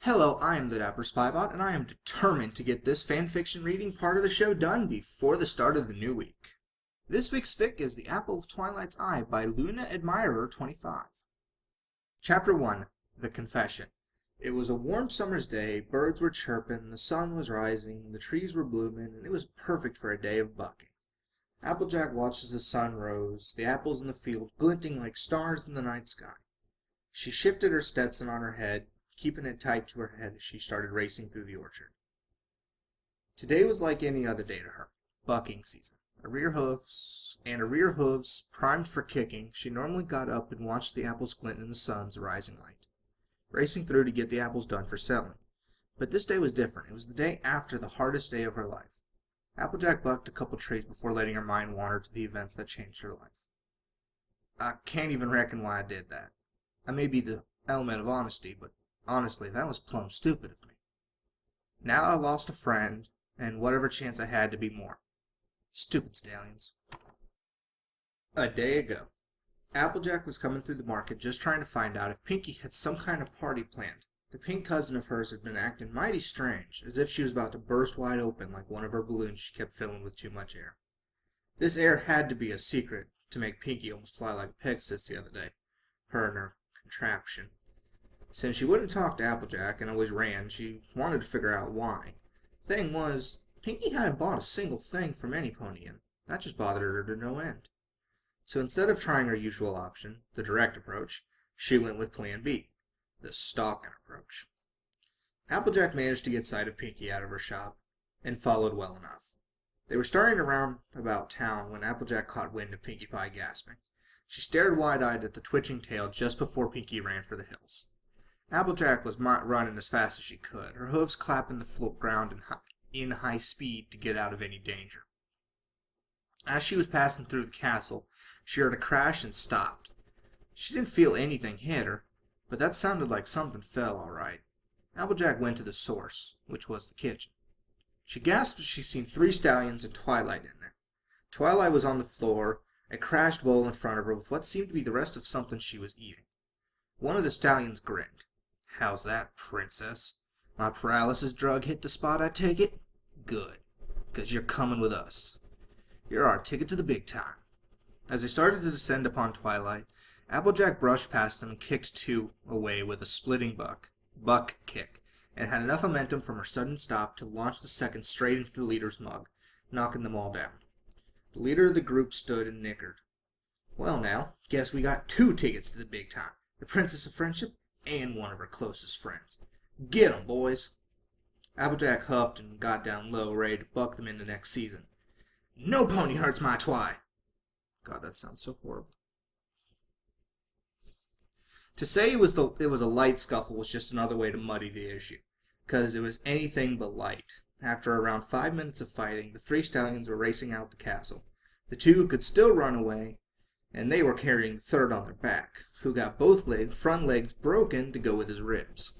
Hello, I am the Dapper Spybot, and I am determined to get this fanfiction reading part of the show done before the start of the new week. This week's fic is The Apple of Twilight's Eye by LunaAdmirer25. Chapter 1, The Confession. It was a warm summer's day, birds were chirping, the sun was rising, the trees were blooming, and it was perfect for a day of bucking. Applejack watched as the sun rose, the apples in the field glinting like stars in the night sky. She shifted her Stetson on her head, keeping it tight to her head as she started racing through the orchard. Today was like any other day to her. Bucking season. Her rear hooves primed for kicking, she normally got up and watched the apples glint in the sun's rising light, racing through to get the apples done for selling. But this day was different. It was the day after the hardest day of her life. Applejack bucked a couple trees before letting her mind wander to the events that changed her life. I can't even reckon why I did that. I may be the element of honesty, but honestly, that was plumb stupid of me. Now I lost a friend, and whatever chance I had to be more. Stupid stallions. A day ago, Applejack was coming through the market just trying to find out if Pinky had some kind of party planned. The pink cousin of hers had been acting mighty strange, as if she was about to burst wide open like one of her balloons she kept filling with too much air. This air had to be a secret to make Pinky almost fly like a Pegasus the other day. Her and her contraption. Since she wouldn't talk to Applejack and always ran, she wanted to figure out why. Thing was, Pinky hadn't bought a single thing from any pony inn. That just bothered her to no end. So instead of trying her usual option, the direct approach, she went with Plan B, the stalking approach. Applejack managed to get sight of Pinky out of her shop, and followed well enough. They were starting around about town when Applejack caught wind of Pinkie Pie gasping. She stared wide-eyed at the twitching tail just before Pinky ran for the hills. Applejack was running as fast as she could, her hooves clapping the ground in high speed to get out of any danger. As she was passing through the castle, she heard a crash and stopped. She didn't feel anything hit her, but that sounded like something fell all right. Applejack went to the source, which was the kitchen. She gasped as she seen 3 stallions and Twilight in there. Twilight was on the floor, a crashed bowl in front of her with what seemed to be the rest of something she was eating. One of the stallions grinned. "How's that, princess? My paralysis drug hit the spot, I take it? Good, 'cause you're coming with us. You're our ticket to the big time." As they started to descend upon Twilight, Applejack brushed past them and kicked 2 away with a splitting buck kick, and had enough momentum from her sudden stop to launch the second straight into the leader's mug, knocking them all down. The leader of the group stood and nickered. "Well now, guess we got 2 tickets to the big time. The Princess of Friendship and one of her closest friends. Get 'em, boys." Applejack huffed and got down low, ready to buck them into next season. "No pony hurts my Twi." God, that sounds so horrible. To say it was a light scuffle was just another way to muddy the issue, 'cause it was anything but light. After around 5 minutes of fighting, the 3 stallions were racing out the castle. The 2 could still run away, and they were carrying the third on their back, who got both front legs broken to go with his ribs.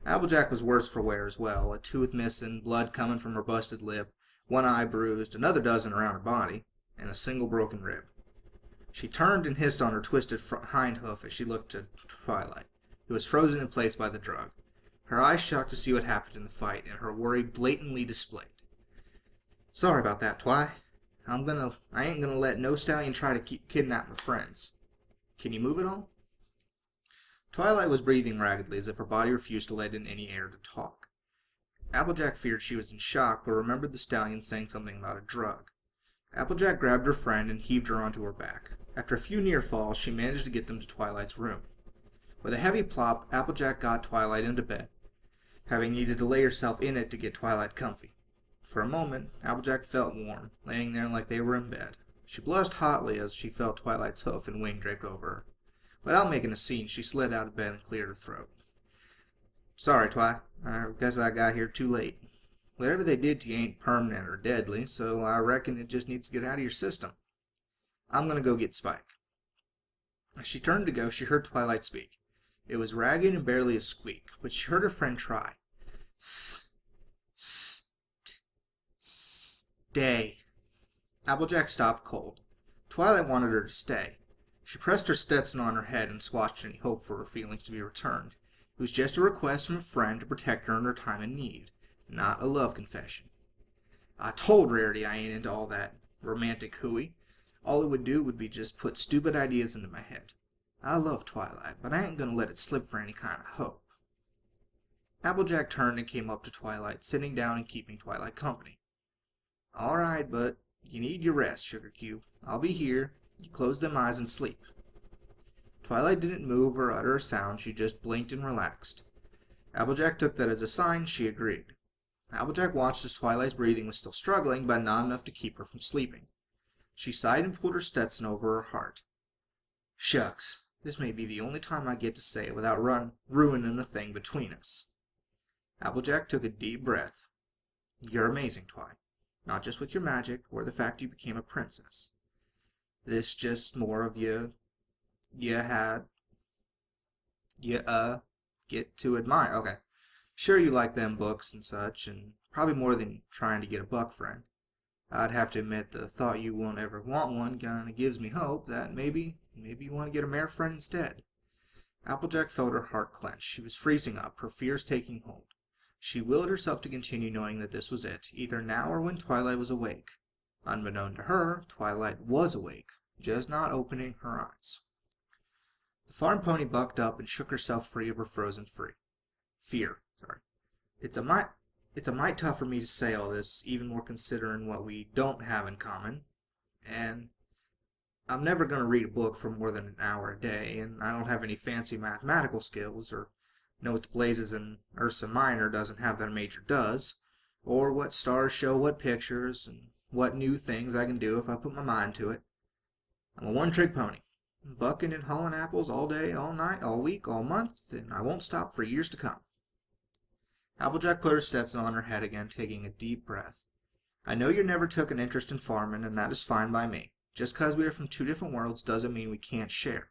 Applejack was worse for wear as well, a tooth missing, blood coming from her busted lip, 1 eye bruised, another dozen around her body, and a single broken rib. She turned and hissed on her twisted hind hoof as she looked to Twilight, who was frozen in place by the drug. Her eyes shocked to see what happened in the fight, and her worry blatantly displayed. "Sorry about that, Twi. I ain't gonna let no stallion try to kidnap my friends. Can you move at all?" Twilight was breathing raggedly, as if her body refused to let in any air to talk. Applejack feared she was in shock, but remembered the stallion saying something about a drug. Applejack grabbed her friend and heaved her onto her back. After a few near falls, she managed to get them to Twilight's room. With a heavy plop, Applejack got Twilight into bed, having needed to lay herself in it to get Twilight comfy. For a moment, Applejack felt warm, laying there like they were in bed. She blushed hotly as she felt Twilight's hoof and wing draped over her. Without making a scene, she slid out of bed and cleared her throat. "Sorry, Twi. I guess I got here too late. Whatever they did to you ain't permanent or deadly, so I reckon it just needs to get out of your system. I'm gonna go get Spike." As she turned to go, she heard Twilight speak. It was ragged and barely a squeak, but she heard her friend try. "Stay." Applejack stopped cold. Twilight wanted her to stay. She pressed her Stetson on her head and squashed any hope for her feelings to be returned. It was just a request from a friend to protect her in her time of need, not a love confession. I told Rarity I ain't into all that romantic hooey. All it would do would be just put stupid ideas into my head. I love Twilight, but I ain't gonna let it slip for any kind of hope. Applejack turned and came up to Twilight, sitting down and keeping Twilight company. All right, but you need your rest, Sugar Cube. I'll be here. You close them eyes and sleep. Twilight didn't move or utter a sound. She just blinked and relaxed. Applejack took that as a sign. She agreed. Applejack watched as Twilight's breathing was still struggling, but not enough to keep her from sleeping. She sighed and pulled her Stetson over her heart. Shucks, this may be the only time I get to say it without ruining the thing between us. Applejack took a deep breath. You're amazing, Twi. Not just with your magic, or the fact you became a princess. This just more of you get to admire. Okay. Sure you like them books and such, and probably more than trying to get a buck friend. I'd have to admit the thought you won't ever want one kinda gives me hope that maybe you want to get a mare friend instead. Applejack felt her heart clench. She was freezing up, her fears taking hold. She willed herself to continue knowing that this was it, either now or when Twilight was awake. Unbeknown to her, Twilight was awake, just not opening her eyes. The farm pony bucked up and shook herself free of her frozen fear. It's a mite tough for me to say all this, even more considering what we don't have in common. And I'm never going to read a book for more than an hour a day, and I don't have any fancy mathematical skills, or know what the blazes in Ursa Minor doesn't have that a major does, or what stars show what pictures, and what new things I can do if I put my mind to it. I'm a one-trick pony, bucking and hauling apples all day, all night, all week, all month, and I won't stop for years to come. Applejack put her Stetson on her head again, taking a deep breath. I know you never took an interest in farming, and that is fine by me. Just 'cause we are from two different worlds doesn't mean we can't share.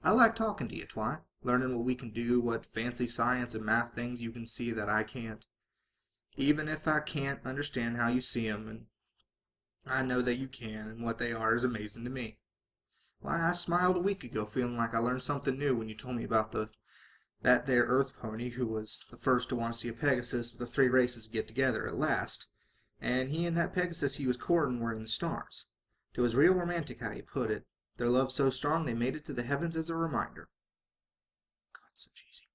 I like talking to you, Twi, learning what we can do, what fancy science and math things you can see that I can't. Even if I can't understand how you see 'em, and I know that you can, and what they are is amazing to me. Why, I smiled a week ago feeling like I learned something new when you told me about that there Earth pony who was the first to want to see a Pegasus with the three races get together at last, and he and that Pegasus he was courting were in the stars. It was real romantic how you put it. Their love so strong they made it to the heavens as a reminder. God, so cheesy.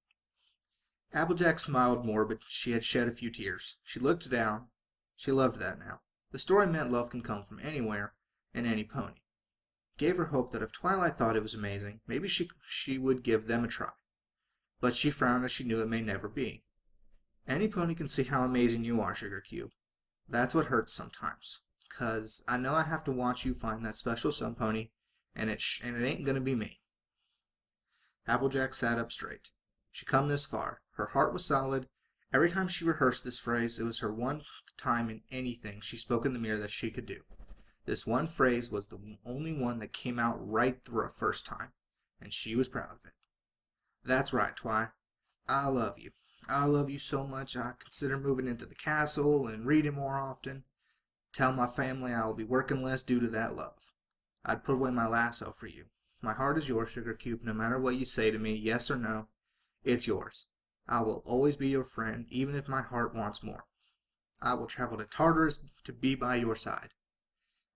Applejack smiled more, but she had shed a few tears. She looked down. She loved that now. The story meant love can come from anywhere and any pony. It gave her hope that if Twilight thought it was amazing, maybe she would give them a try. But she frowned as she knew it may never be. Any pony can see how amazing you are, Sugar Cube. That's what hurts sometimes. 'Cause I know I have to watch you find that special sun pony, and it ain't gonna be me. Applejack sat up straight. She come this far. Her heart was solid. Every time she rehearsed this phrase, it was her one time in anything she spoke in the mirror that she could do. This one phrase was the only one that came out right the first time, and she was proud of it. That's right, Twi. I love you. I love you so much I consider moving into the castle and reading more often. Tell my family I will be working less due to that love. I'd put away my lasso for you. My heart is yours, Sugar Cube, no matter what you say to me, yes or no. It's yours. I will always be your friend, even if my heart wants more. I will travel to Tartarus to be by your side.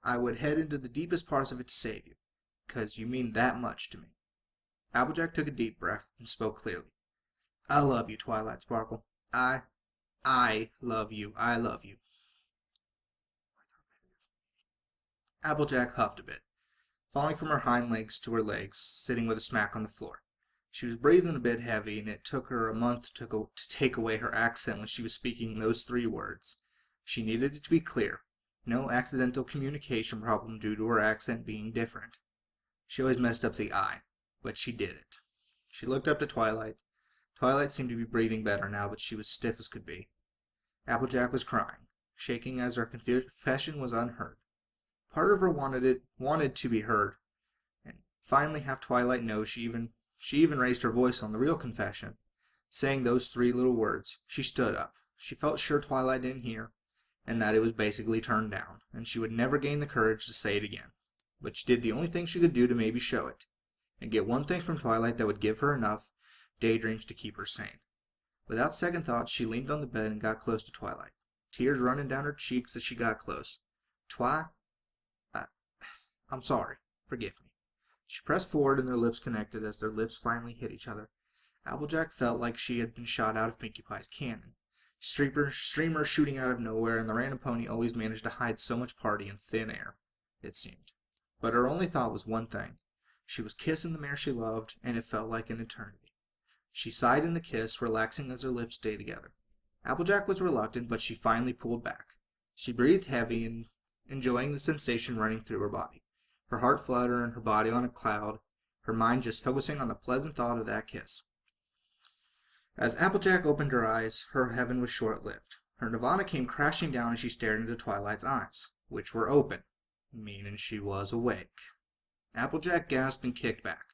I would head into the deepest parts of it to save you, 'cause you mean that much to me. Applejack took a deep breath and spoke clearly. I love you, Twilight Sparkle. I love you. I love you. Applejack huffed a bit, falling from her hind legs to her legs, sitting with a smack on the floor. She was breathing a bit heavy, and it took her a month to take away her accent when she was speaking those three words. She needed it to be clear. No accidental communication problem due to her accent being different. She always messed up the I, but she did it. She looked up to Twilight. Twilight seemed to be breathing better now, but she was stiff as could be. Applejack was crying, shaking as her confession was unheard. Part of her wanted to be heard, and finally have Twilight know she even raised her voice on the real confession, saying those three little words. She stood up. She felt sure Twilight didn't hear, and that it was basically turned down, and she would never gain the courage to say it again. But she did the only thing she could do to maybe show it, and get one thing from Twilight that would give her enough daydreams to keep her sane. Without second thought, she leaned on the bed and got close to Twilight, tears running down her cheeks as she got close. I'm sorry. Forgive me. She pressed forward and their lips connected as their lips finally hit each other. Applejack felt like she had been shot out of Pinkie Pie's cannon. Streamer shooting out of nowhere, and the random pony always managed to hide so much party in thin air, it seemed. But her only thought was one thing. She was kissing the mare she loved, and it felt like an eternity. She sighed in the kiss, relaxing as her lips stayed together. Applejack was reluctant, but she finally pulled back. She breathed heavy and enjoying the sensation running through her body. Her heart fluttering, her body on a cloud, her mind just focusing on the pleasant thought of that kiss. As Applejack opened her eyes, her heaven was short-lived. Her nirvana came crashing down as she stared into Twilight's eyes, which were open, meaning she was awake. Applejack gasped and kicked back,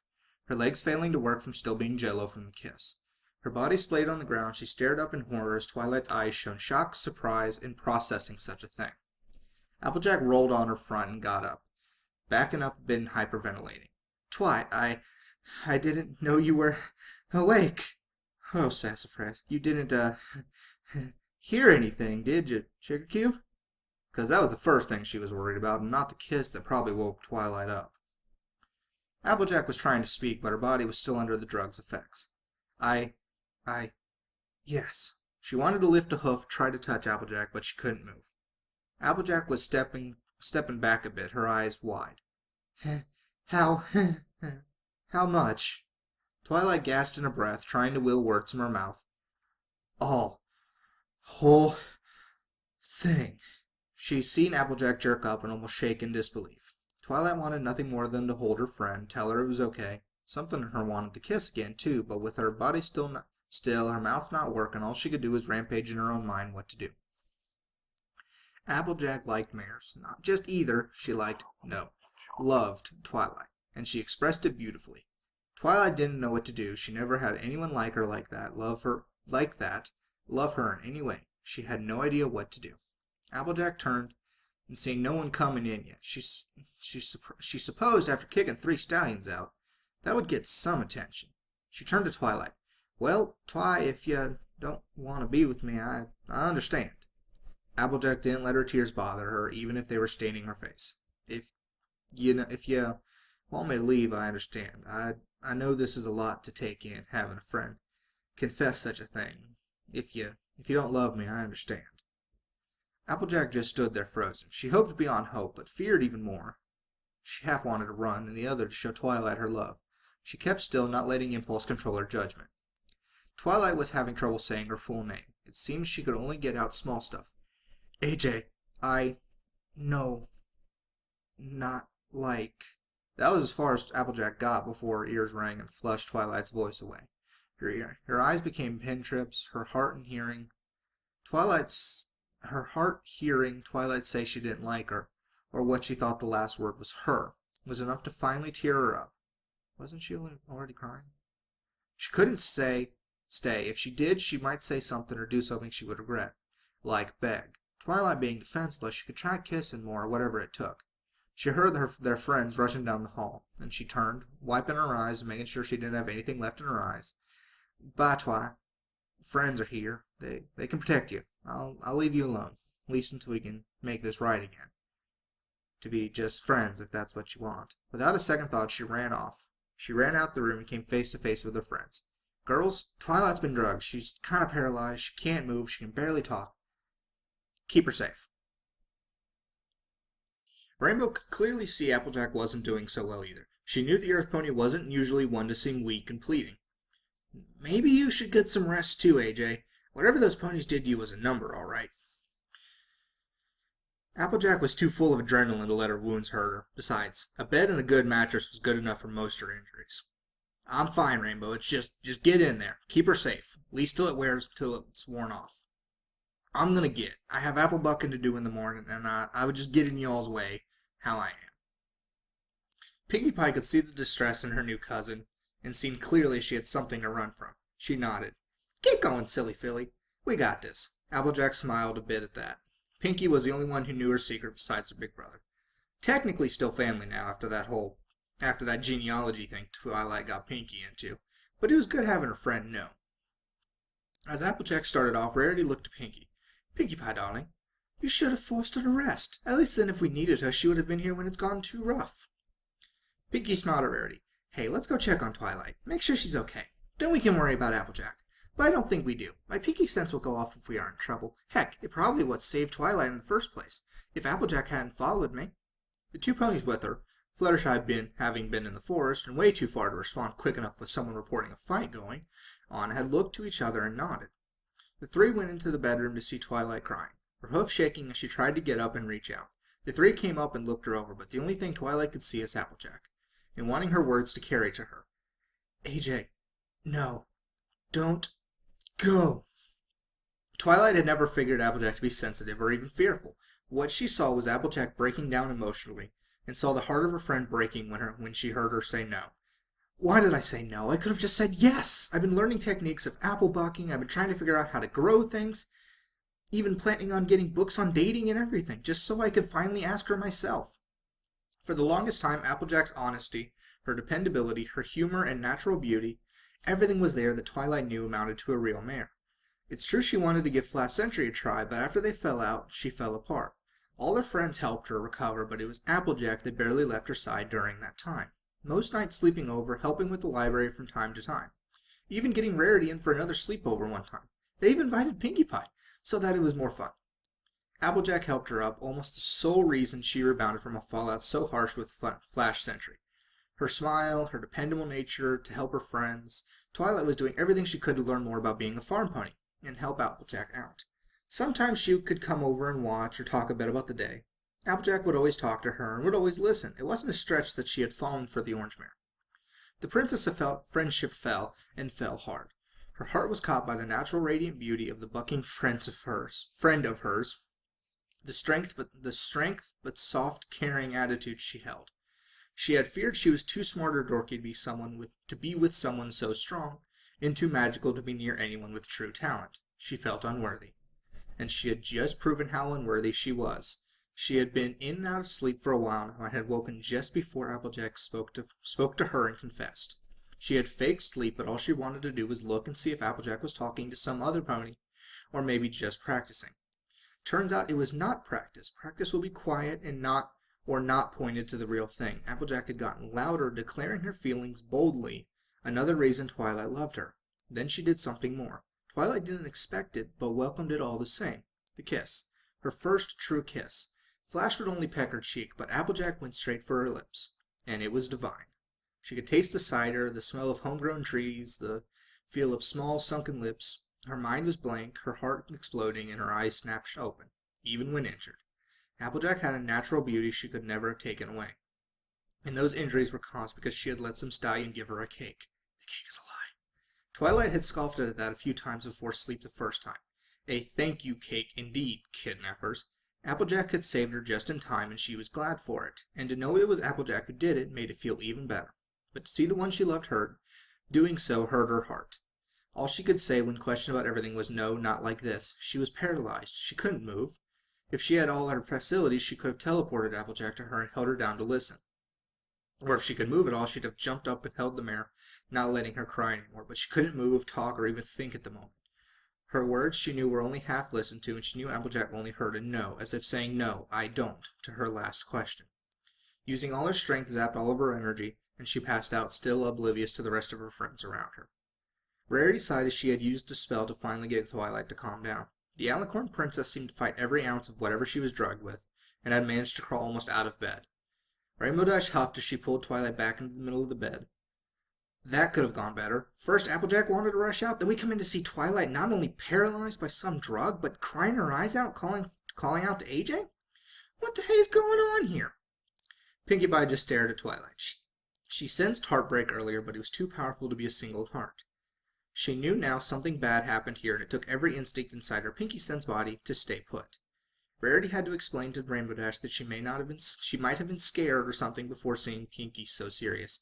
her legs failing to work from still being jello from the kiss. Her body splayed on the ground, she stared up in horror as Twilight's eyes shone shock, surprise, in processing such a thing. Applejack rolled on her front and got up, backing up a bit and hyperventilating. I didn't know you were awake. Oh, sassafras, you didn't, hear anything, did you, Sugar Cube? Because that was the first thing she was worried about, and not the kiss that probably woke Twilight up. Applejack was trying to speak, but her body was still under the drug's effects. Yes. She wanted to lift a hoof, try to touch Applejack, but she couldn't move. Applejack was stepping back a bit, her eyes wide. How much? Twilight gasped in a breath, trying to will words from her mouth. Whole thing. She'd seen Applejack jerk up and almost shake in disbelief. Twilight wanted nothing more than to hold her friend, tell her it was okay. Something in her wanted to kiss again, too, but with her body still, her mouth not working, all she could do was rampage in her own mind what to do. Applejack liked mares. Not just either, loved Twilight, and she expressed it beautifully. Twilight didn't know what to do. She never had anyone like her like that, love her in any way. She had no idea what to do. Applejack turned, and seeing no one coming in yet, she supposed after kicking 3 stallions out, that would get some attention. She turned to Twilight. Well, Twi, if you don't want to be with me, I understand. Applejack didn't let her tears bother her, even if they were staining her face. If you want me to leave, I understand. I know this is a lot to take in, having a friend confess such a thing. If you don't love me, I understand. Applejack just stood there frozen. She hoped beyond hope, but feared even more. She half wanted to run, and the other to show Twilight her love. She kept still, not letting impulse control her judgment. Twilight was having trouble saying her full name. It seemed she could only get out small stuff. AJ, no, not like... That was as far as Applejack got before her ears rang and flushed Twilight's voice away. Her eyes became pin trips, her heart hearing Twilight say she didn't like her, or what she thought the last word was her, was enough to finally tear her up. Wasn't she already crying? She couldn't stay. If she did, she might say something or do something she would regret, like beg. Twilight being defenseless, she could try kissing more, or whatever it took. She heard their friends rushing down the hall, and she turned, wiping her eyes and making sure she didn't have anything left in her eyes. Bye, Twi. Friends are here. They can protect you. I'll leave you alone, at least until we can make this right again. To be just friends, if that's what you want. Without a second thought, she ran off. She ran out the room and came face to face with her friends. Girls, Twilight's been drugged. She's kind of paralyzed. She can't move. She can barely talk. Keep her safe. Rainbow could clearly see Applejack wasn't doing so well either. She knew the Earth Pony wasn't usually one to seem weak and pleading. Maybe you should get some rest too, AJ. Whatever those ponies did to you was a number, all right. Applejack was too full of adrenaline to let her wounds hurt her. Besides, a bed and a good mattress was good enough for most of her injuries. I'm fine, Rainbow. It's just get in there. Keep her safe. At least till it's worn off. I'm gonna get. I have apple bucking to do in the morning, and I would just get in y'all's way how I am. Pinkie Pie could see the distress in her new cousin, and seen clearly she had something to run from. She nodded. Get going, silly filly. We got this. Applejack smiled a bit at that. Pinkie was the only one who knew her secret besides her big brother. Technically still family now after that genealogy thing Twilight got Pinkie into. but it was good having her friend know. As Applejack started off, Rarity looked to Pinkie. "Pinkie Pie, darling, you should have forced her to rest. At least then if we needed her, she would have been here when it's gone too rough." Pinkie smiled at Rarity. "Hey, let's go check on Twilight. Make sure she's okay. Then we can worry about Applejack. But I don't think we do. My pinky sense will go off if we are in trouble. Heck, it probably what saved Twilight in the first place, if Applejack hadn't followed me." The two ponies with her, Fluttershy having been in the forest and way too far to respond quick enough with someone reporting a fight going on, had looked to each other and nodded. The three went into the bedroom to see Twilight crying, her hoof shaking as she tried to get up and reach out. The three came up and looked her over, but the only thing Twilight could see is Applejack, and wanting her words to carry to her. "AJ, no, don't go." Twilight had never figured Applejack to be sensitive or even fearful. What she saw was Applejack breaking down emotionally, and saw the heart of her friend breaking when she heard her say no. "Why did I say no? I could have just said yes. I've been learning techniques of apple bucking. I've been trying to figure out how to grow things. Even planning on getting books on dating and everything, just so I could finally ask her myself." For the longest time, Applejack's honesty, her dependability, her humor, and natural beauty, everything was there that Twilight knew amounted to a real mare. It's true she wanted to give Flash Sentry a try, but after they fell out, she fell apart. All her friends helped her recover, but it was Applejack that barely left her side during that time. Most nights sleeping over, helping with the library from time to time. Even getting Rarity in for another sleepover one time. They even invited Pinkie Pie, so that it was more fun. Applejack helped her up, almost the sole reason she rebounded from a fallout so harsh with Flash Sentry. Her smile, her dependable nature to help her friends, Twilight was doing everything she could to learn more about being a farm pony and help Applejack out. Sometimes she could come over and watch or talk a bit about the day. Applejack would always talk to her and would always listen. It wasn't a stretch that she had fallen for the orange mare. The princess of friendship fell, and fell hard. Her heart was caught by the natural radiant beauty of the bucking friend of hers, the strength but soft, caring attitude she held. She had feared she was too smart or dorky to be with someone so strong, and too magical to be near anyone with true talent. She felt unworthy. And she had just proven how unworthy she was. She had been in and out of sleep for a while now, and had woken just before Applejack spoke to her and confessed. She had faked sleep, but all she wanted to do was look and see if Applejack was talking to some other pony, or maybe just practicing. Turns out it was not practice. Practice will be quiet and not pointed to the real thing. Applejack had gotten louder, declaring her feelings boldly. Another reason Twilight loved her. Then she did something more. Twilight didn't expect it, but welcomed it all the same. The kiss. Her first true kiss. Flash would only peck her cheek, but Applejack went straight for her lips. And it was divine. She could taste the cider, the smell of homegrown trees, the feel of small, sunken lips. Her mind was blank, her heart exploding, and her eyes snapped open, even when injured. Applejack had a natural beauty she could never have taken away. And those injuries were caused because she had let some stallion give her a cake. The cake is a lie. Twilight had scoffed at that a few times before sleep the first time. A thank you cake indeed, kidnappers. Applejack had saved her just in time, and she was glad for it. And to know it was Applejack who did it made it feel even better. But to see the one she loved doing so hurt her heart. All she could say when questioned about everything was no, not like this. She was paralyzed. She couldn't move. If she had all her facilities, she could have teleported Applejack to her and held her down to listen. Or if she could move at all, she'd have jumped up and held the mare, not letting her cry anymore. But she couldn't move, talk, or even think at the moment. Her words she knew were only half listened to, and she knew Applejack only heard a no, as if saying no, I don't, to her last question. Using all her strength zapped all of her energy, and she passed out, still oblivious to the rest of her friends around her. Rarity sighed as she had used a spell to finally get Twilight to calm down. The Alicorn princess seemed to fight every ounce of whatever she was drugged with, and had managed to crawl almost out of bed. Rainbow Dash huffed as she pulled Twilight back into the middle of the bed. That could have gone better. First, Applejack wanted to rush out, then we come in to see Twilight not only paralyzed by some drug, but crying her eyes out, calling out to AJ? What the heck is going on here? Pinkie Pie just stared at Twilight. She sensed heartbreak earlier, but it was too powerful to be a single heart. She knew now something bad happened here, and it took every instinct inside her Pinkie Sense body to stay put. Rarity had to explain to Rainbow Dash that she might have been scared or something before seeing Pinkie so serious.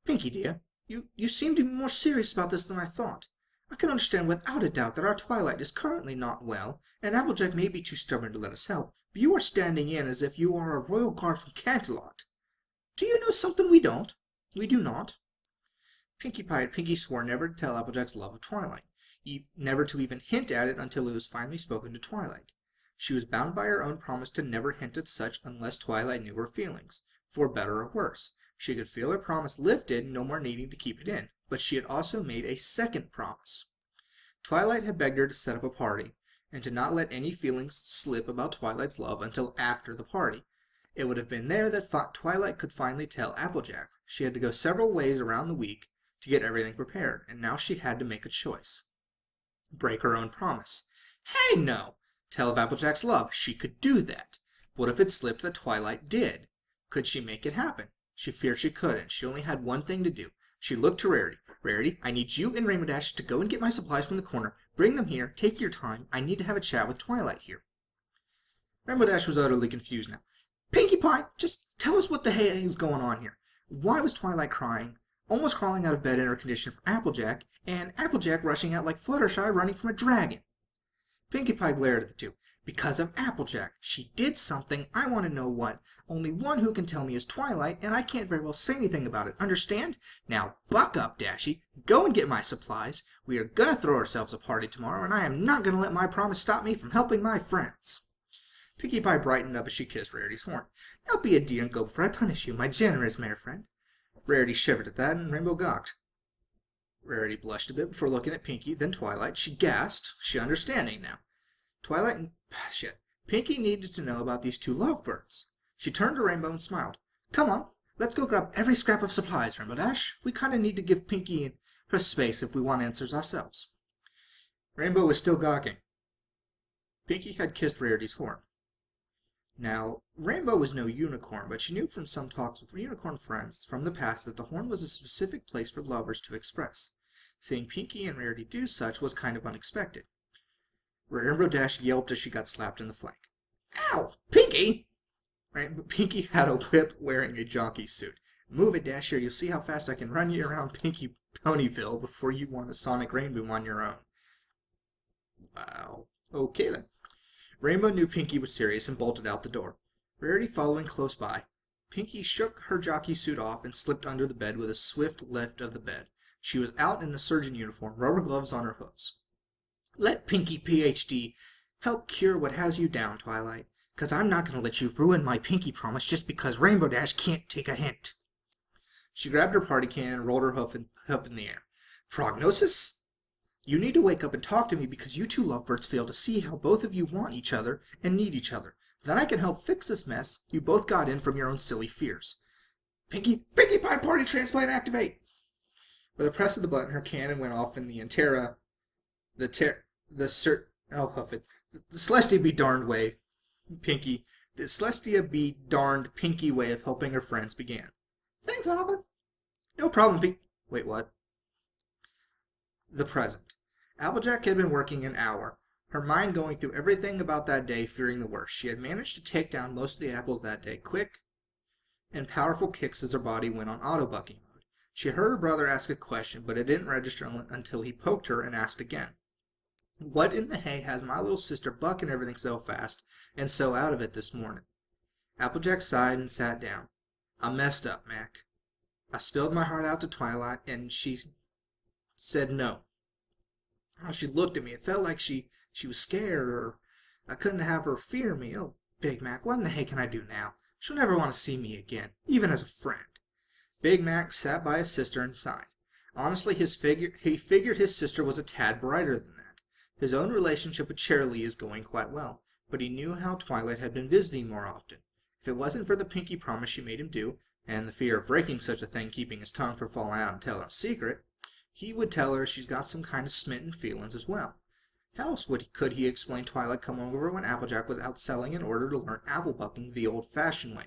Pinkie, dear, you seem to be more serious about this than I thought. I can understand without a doubt that our Twilight is currently not well, and Applejack may be too stubborn to let us help, but you are standing in as if you are a royal guard from Canterlot. Do you know something we don't? We do not? Pinkie Pie and Pinkie swore never to tell Applejack's love of Twilight, never to even hint at it until it was finally spoken to Twilight. She was bound by her own promise to never hint at such unless Twilight knew her feelings, for better or worse. She could feel her promise lifted, no more needing to keep it in, but she had also made a second promise. Twilight had begged her to set up a party, and to not let any feelings slip about Twilight's love until after the party. It would have been there that Twilight could finally tell Applejack. She had to go several ways around the week to get everything prepared, and now she had to make a choice. Break her own promise. Hey, no! Tell of Applejack's love. She could do that. What if it slipped that Twilight did? Could she make it happen? She feared she couldn't. She only had one thing to do. She looked to Rarity. Rarity, I need you and Rainbow Dash to go and get my supplies from the corner. Bring them here. Take your time. I need to have a chat with Twilight here. Rainbow Dash was utterly confused now. Pinkie Pie, just tell us what the hell is going on here. Why was Twilight crying, almost crawling out of bed in her condition for Applejack, and Applejack rushing out like Fluttershy running from a dragon? Pinkie Pie glared at the two. Because of Applejack. She did something. I want to know what. Only one who can tell me is Twilight, and I can't very well say anything about it. Understand? Now buck up, Dashy. Go and get my supplies. We are going to throw ourselves a party tomorrow, and I am not going to let my promise stop me from helping my friends. Pinkie Pie brightened up as she kissed Rarity's horn. Now be a dear and go before I punish you, my generous mare friend. Rarity shivered at that, and Rainbow gawked. Rarity blushed a bit before looking at Pinkie, then Twilight. She gasped. She understanding now. Twilight and Pinkie needed to know about these two lovebirds. She turned to Rainbow and smiled. Come on, let's go grab every scrap of supplies, Rainbow Dash. We kind of need to give Pinkie her space if we want answers ourselves. Rainbow was still gawking. Pinkie had kissed Rarity's horn. Now, Rainbow was no unicorn, but she knew from some talks with unicorn friends from the past that the horn was a specific place for lovers to express. Seeing Pinkie and Rarity do such was kind of unexpected. Rainbow Dash yelped as she got slapped in the flank. Ow! Pinkie! Pinkie had a whip wearing a jockey suit. Move it, Dasher. You'll see how fast I can run you around Pinkie Ponyville before you want a sonic rainbow on your own. Wow. Okay then. Rainbow knew Pinkie was serious and bolted out the door. Rarity following close by. Pinkie shook her jockey suit off and slipped under the bed with a swift lift of the bed. She was out in a surgeon uniform, rubber gloves on her hooves. Let Pinkie Ph.D. help cure what has you down, Twilight, 'cause I'm not going to let you ruin my Pinkie promise just because Rainbow Dash can't take a hint. She grabbed her party can and rolled her hoof in the air. Prognosis? You need to wake up and talk to me because you two lovebirds fail to see how both of you want each other and need each other. Then I can help fix this mess you both got in from your own silly fears. Pinkie Pie party transplant activate! With a press of the button, her cannon went off in the Celestia be darned way, Pinkie. The Celestia be darned Pinkie way of helping her friends began. Thanks, Arthur. No problem, Wait, what? The present. Applejack had been working an hour, her mind going through everything about that day, fearing the worst. She had managed to take down most of the apples that day, quick and powerful kicks as her body went on auto-bucking mode. She heard her brother ask a question, but it didn't register until he poked her and asked again. What in the hay has my little sister bucking everything so fast and so out of it this morning? Applejack sighed and sat down. I messed up, Mac. I spilled my heart out to Twilight, and she said no. Oh, she looked at me. It felt like she was scared, or I couldn't have her fear me. Oh, Big Mac, what in the hay can I do now? She'll never want to see me again, even as a friend. Big Mac sat by his sister and sighed. Honestly, he figured his sister was a tad brighter than that. His own relationship with Cherry is going quite well, but he knew how Twilight had been visiting more often. If it wasn't for the Pinkie promise she made him do, and the fear of breaking such a thing keeping his tongue from falling out and telling a secret, he would tell her she's got some kind of smitten feelings as well. How else could he explain Twilight coming over when Applejack was out selling in order to learn apple bucking the old-fashioned way?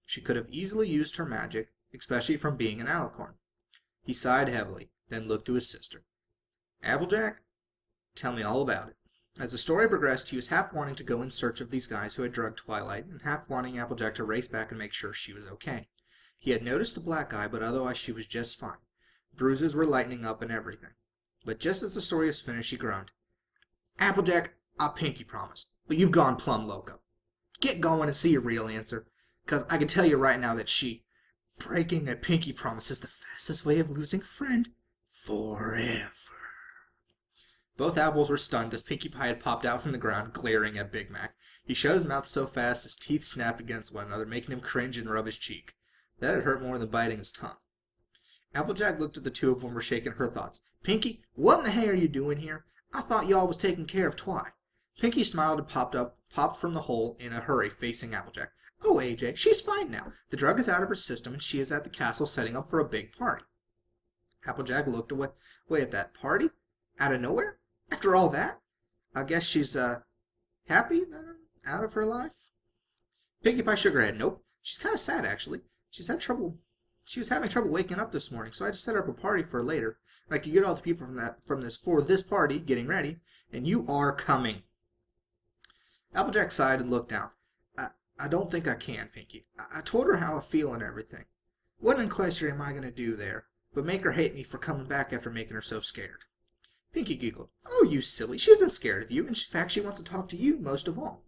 She could have easily used her magic, especially from being an alicorn. He sighed heavily, then looked to his sister. Applejack? Tell me all about it. As the story progressed, he was half wanting to go in search of these guys who had drugged Twilight, and half wanting Applejack to race back and make sure she was okay. He had noticed the black eye, but otherwise she was just fine. Bruises were lightening up and everything. But just as the story was finished, he groaned. Applejack, I Pinkie promised, but you've gone plumb loco. Get going and see your real answer, 'cause I can tell you right now that breaking a Pinkie promise is the fastest way of losing a friend. Forever. Both apples were stunned as Pinkie Pie had popped out from the ground, glaring at Big Mac. He shut his mouth so fast his teeth snapped against one another, making him cringe and rub his cheek. That had hurt more than biting his tongue. Applejack looked at the two of them, were shaking her thoughts. Pinkie, what in the hay are you doing here? I thought y'all was taking care of Twi. Pinkie smiled and popped from the hole in a hurry, facing Applejack. Oh, AJ, she's fine now. The drug is out of her system, and she is at the castle setting up for a big party. Applejack looked away at that party? Out of nowhere? After all that? I guess she's, happy that I'm out of her life? Pinkie Pie shook her head. Nope. She's kind of sad, actually. She was having trouble waking up this morning, so I just set up a party for later. And I could get all the people for this party getting ready, and you are coming. Applejack sighed and looked down. I don't think I can, Pinkie. I told her how I feel and everything. What in question am I going to do there but make her hate me for coming back after making her so scared? Pinkie giggled. Oh, you silly. She isn't scared of you. In fact, she wants to talk to you most of all.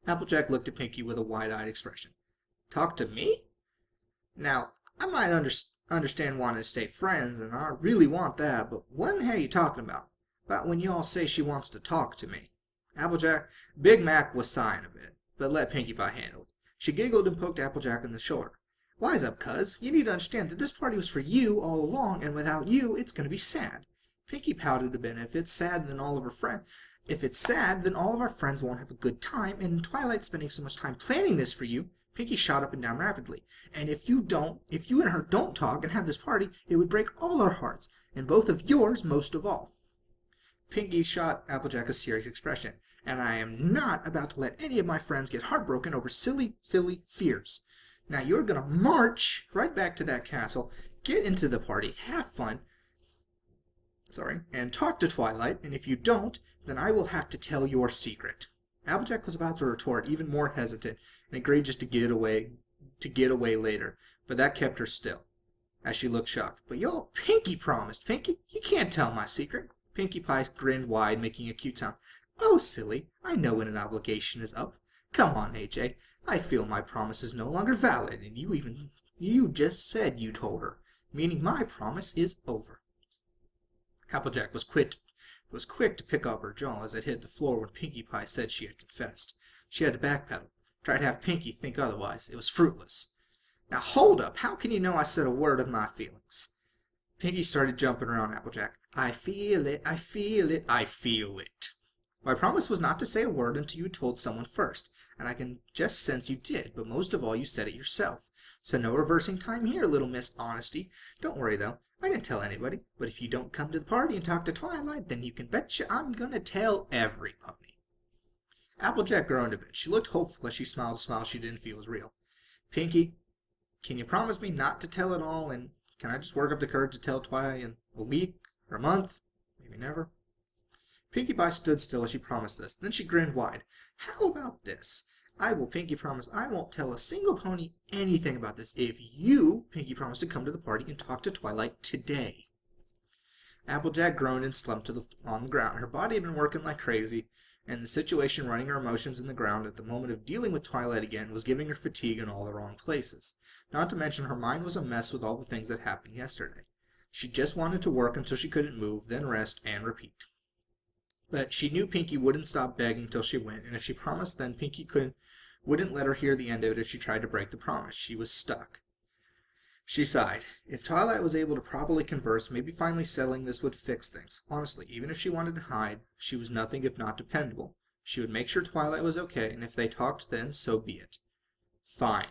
Applejack looked at Pinkie with a wide-eyed expression. Talk to me? Now, I might understand wanting to stay friends, and I really want that, but what in the hell are you talking about? About when y'all say she wants to talk to me? Applejack, Big Mac was sighing a bit, but let Pinkie Pie handle it. She giggled and poked Applejack in the shoulder. Wise up, cuz. You need to understand that this party was for you all along, and without you, it's going to be sad. Pinkie pouted a bit. If it's sad, then all of our friends won't have a good time, and Twilight spending so much time planning this for you. Pinkie shot up and down rapidly. And if you and her don't talk and have this party, it would break all our hearts, and both of yours most of all. Pinkie shot Applejack a serious expression. And I am not about to let any of my friends get heartbroken over silly fears. Now you're going to march right back to that castle, get into the party, have fun, and talk to Twilight, and if you don't, then I will have to tell your secret. Applejack was about to retort, even more hesitant, and agreed just to get away later, but that kept her still, as she looked shocked. But y'all, Pinkie promised. Pinkie, you can't tell my secret. Pinkie Pie grinned wide, making a cute sound. Oh, silly, I know when an obligation is up. Come on, AJ, I feel my promise is no longer valid, and you just said you told her, meaning my promise is over. Applejack was quick to pick up her jaw as it hit the floor when Pinkie Pie said she had confessed. She had to backpedal, try to have Pinkie think otherwise. It was fruitless. Now hold up, how can you know I said a word of my feelings? Pinkie started jumping around Applejack. I feel it, I feel it, I feel it. My promise was not to say a word until you told someone first, and I can just sense you did, but most of all you said it yourself. So no reversing time here, little Miss Honesty. Don't worry, though. I didn't tell anybody, but if you don't come to the party and talk to Twilight, then you can betcha I'm gonna tell every pony. Applejack groaned a bit. She looked hopeful as she smiled a smile she didn't feel was real. Pinkie, can you promise me not to tell it all, and can I just work up the courage to tell Twilight in a week or a month? Maybe never. Pinkie Pie stood still as she promised this. Then she grinned wide. How about this? I will Pinkie promise I won't tell a single pony anything about this if you, Pinkie, promise to come to the party and talk to Twilight today. Applejack groaned and slumped on the ground. Her body had been working like crazy, and the situation running her emotions in the ground at the moment of dealing with Twilight again was giving her fatigue in all the wrong places. Not to mention her mind was a mess with all the things that happened yesterday. She just wanted to work until she couldn't move, then rest and repeat. But she knew Pinkie wouldn't stop begging till she went, and if she promised, then Pinkie wouldn't let her hear the end of it if she tried to break the promise. She was stuck. She sighed. If Twilight was able to properly converse, maybe finally settling this would fix things. Honestly, even if she wanted to hide, she was nothing if not dependable. She would make sure Twilight was okay, and if they talked then, so be it. Fine.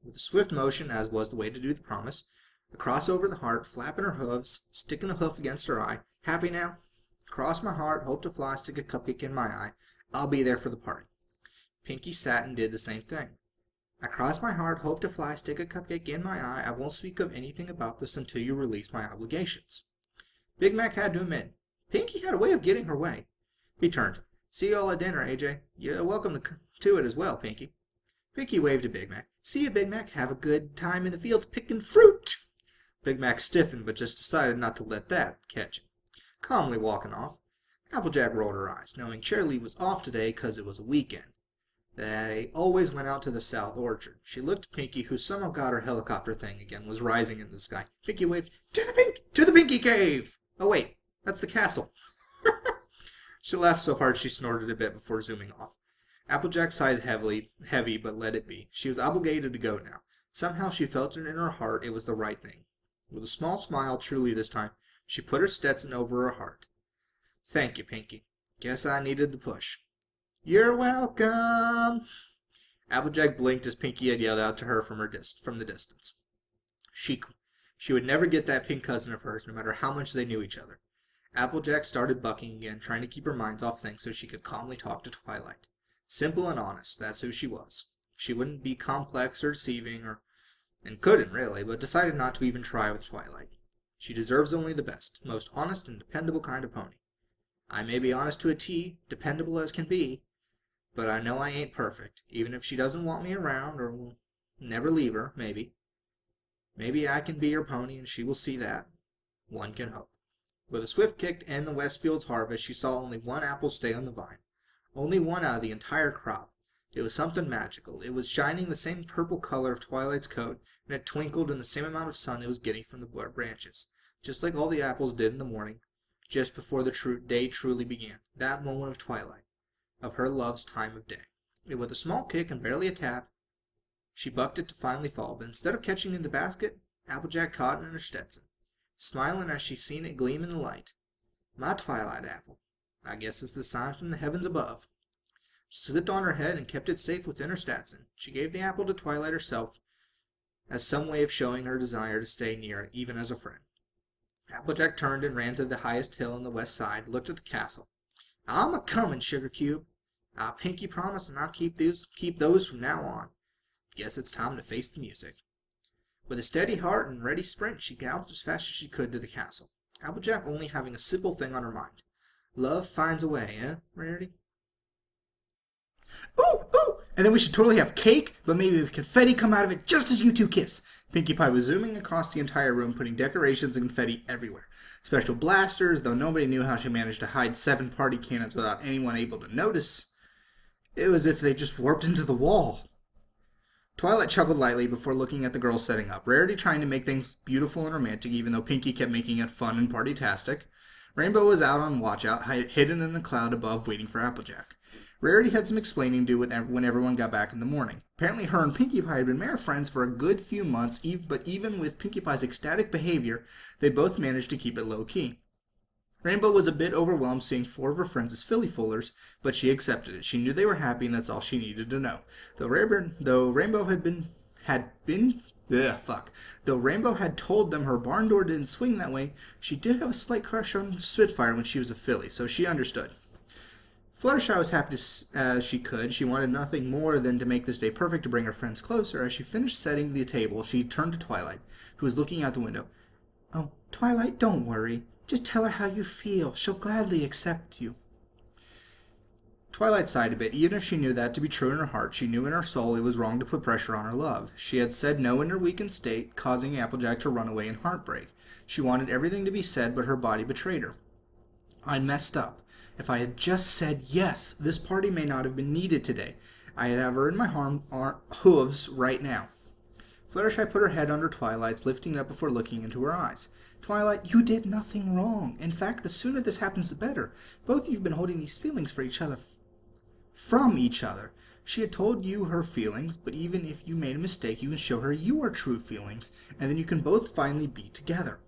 With a swift motion, as was the way to do the promise, across over the heart, flapping her hooves, sticking a hoof against her eye. Happy now? Cross my heart, hope to fly, stick a cupcake in my eye. I'll be there for the party. Pinkie sat and did the same thing. I cross my heart, hope to fly, stick a cupcake in my eye. I won't speak of anything about this until you release my obligations. Big Mac had to admit, Pinkie had a way of getting her way. He turned. See you all at dinner, AJ. You're welcome to it as well, Pinkie. Pinkie waved to Big Mac. See you, Big Mac. Have a good time in the fields picking fruit. Big Mac stiffened, but just decided not to let that catch him. Calmly walking off, Applejack rolled her eyes, knowing Charlie was off today 'cause it was a weekend. They always went out to the south orchard. She looked at Pinky, who somehow got her helicopter thing again, was rising in the sky. Pinky waved, To the Pinky Cave! Oh wait, that's the castle. She laughed so hard she snorted a bit before zooming off. Applejack sighed heavy, but let it be. She was obligated to go now. Somehow she felt it in her heart it was the right thing. With a small smile, truly this time, she put her Stetson over her heart. Thank you, Pinky. Guess I needed the push. You're welcome. Applejack blinked as Pinky had yelled out to her from the distance. She would never get that pink cousin of hers, no matter how much they knew each other. Applejack started bucking again, trying to keep her mind off things so she could calmly talk to Twilight. Simple and honest, that's who she was. She wouldn't be complex or deceiving, and couldn't really, but decided not to even try with Twilight. She deserves only the best, most honest and dependable kind of pony. I may be honest to a T, dependable as can be, but I know I ain't perfect, even if she doesn't want me around, or will never leave her, maybe. Maybe I can be her pony, and she will see that. One can hope. With a swift kick to end the Westfield's harvest, she saw only one apple stay on the vine. Only one out of the entire crop. It was something magical. It was shining the same purple color of Twilight's coat, and it twinkled in the same amount of sun it was getting from the branches, just like all the apples did in the morning, just before the day truly began, that moment of twilight, of her love's time of day. And with a small kick and barely a tap, she bucked it to finally fall, but instead of catching it in the basket, Applejack caught it in her Stetson, smiling as she seen it gleam in the light. My Twilight apple. I guess it's the sign from the heavens above. She slipped on her head and kept it safe within her Stetson. She gave the apple to Twilight herself as some way of showing her desire to stay near it, even as a friend. Applejack turned and ran to the highest hill on the west side, looked at the castle. I'm a-comin', Sugar Cube. I'll pinky promise, and I'll keep those from now on. Guess it's time to face the music. With a steady heart and ready sprint, she galloped as fast as she could to the castle. Applejack only having a simple thing on her mind. Love finds a way, eh, Rarity? Ooh, ooh! And then we should totally have cake, but maybe with confetti come out of it just as you two kiss. Pinkie Pie was zooming across the entire room, putting decorations and confetti everywhere. Special blasters, though nobody knew how she managed to hide 7 party cannons without anyone able to notice. It was as if they just warped into the wall. Twilight chuckled lightly before looking at the girls setting up, Rarity trying to make things beautiful and romantic, even though Pinkie kept making it fun and party-tastic. Rainbow was out on watch-out, hidden in the cloud above, waiting for Applejack. Rarity had some explaining to do when everyone got back in the morning. Apparently her and Pinkie Pie had been mere friends for a good few months, but even with Pinkie Pie's ecstatic behavior, they both managed to keep it low-key. Rainbow was a bit overwhelmed seeing 4 of her friends as filly foolers, but she accepted it. She knew they were happy, and that's all she needed to know. Though Rainbow had told them her barn door didn't swing that way, she did have a slight crush on Spitfire when she was a filly, so she understood. Fluttershy was happy as she could. She wanted nothing more than to make this day perfect to bring her friends closer. As she finished setting the table, she turned to Twilight, who was looking out the window. Oh, Twilight, don't worry. Just tell her how you feel. She'll gladly accept you. Twilight sighed a bit. Even if she knew that to be true in her heart, she knew in her soul it was wrong to put pressure on her love. She had said no in her weakened state, causing Applejack to run away in heartbreak. She wanted everything to be said, but her body betrayed her. I messed up. If I had just said yes, this party may not have been needed today. I'd have her in my hooves right now. Fluttershy put her head under Twilight's, lifting it up before looking into her eyes. Twilight, you did nothing wrong. In fact, the sooner this happens, the better. Both of you have been holding these feelings for each other, from each other. She had told you her feelings, but even if you made a mistake, you can show her your true feelings, and then you can both finally be together.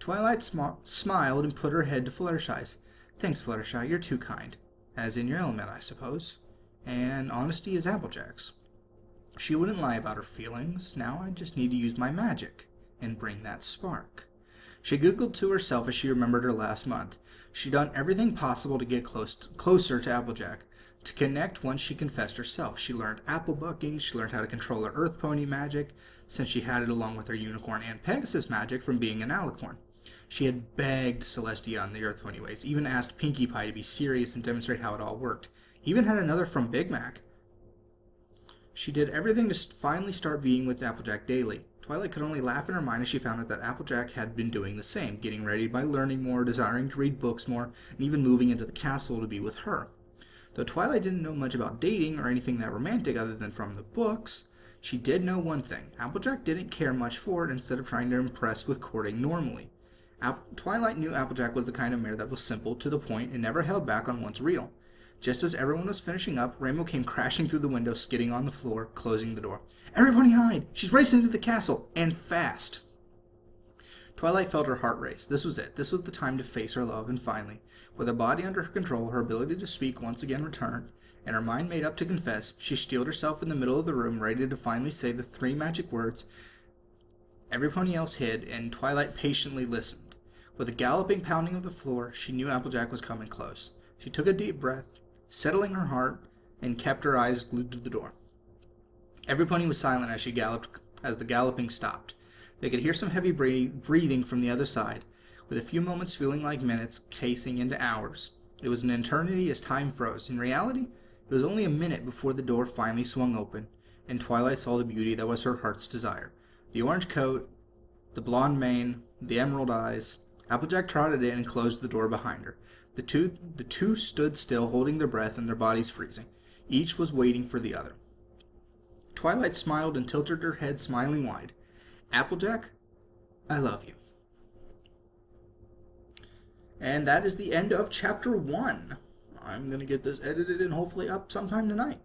Twilight smiled and put her head to Fluttershy's. Thanks, Fluttershy, you're too kind. As in your element, I suppose. And honesty is Applejack's. She wouldn't lie about her feelings. Now I just need to use my magic and bring that spark. She giggled to herself as she remembered her last month. She'd done everything possible to get closer to Applejack, to connect once she confessed herself. She learned apple bucking, she learned how to control her earth pony magic, since she had it along with her unicorn and Pegasus magic from being an alicorn. She had begged Celestia on the earth pony ways, even asked Pinkie Pie to be serious and demonstrate how it all worked. Even had another from Big Mac. She did everything to finally start being with Applejack daily. Twilight could only laugh in her mind as she found out that Applejack had been doing the same, getting ready by learning more, desiring to read books more, and even moving into the castle to be with her. Though Twilight didn't know much about dating or anything that romantic other than from the books, she did know one thing. Applejack didn't care much for it instead of trying to impress with courting normally. Twilight knew Applejack was the kind of mare that was simple, to the point, and never held back on what's real. Just as everyone was finishing up, Rainbow came crashing through the window, skidding on the floor, closing the door. "Everybody hide! She's racing to the castle! And fast!" Twilight felt her heart race. This was it. This was the time to face her love, and finally, with her body under her control, her ability to speak once again returned, and her mind made up to confess, she steeled herself in the middle of the room, ready to finally say the 3 magic words. Everybody else hid, and Twilight patiently listened. With a galloping pounding of the floor, she knew Applejack was coming close. She took a deep breath, settling her heart, and kept her eyes glued to the door. Everybody was silent as the galloping stopped. They could hear some heavy breathing from the other side, with a few moments feeling like minutes, casing into hours. It was an eternity as time froze. In reality, it was only a minute before the door finally swung open, and Twilight saw the beauty that was her heart's desire. The orange coat, the blonde mane, the emerald eyes. Applejack trotted in and closed the door behind her. The two stood still, holding their breath and their bodies freezing. Each was waiting for the other. Twilight smiled and tilted her head, smiling wide. "Applejack, I love you." And that is the end of Chapter 1. I'm going to get this edited and hopefully up sometime tonight.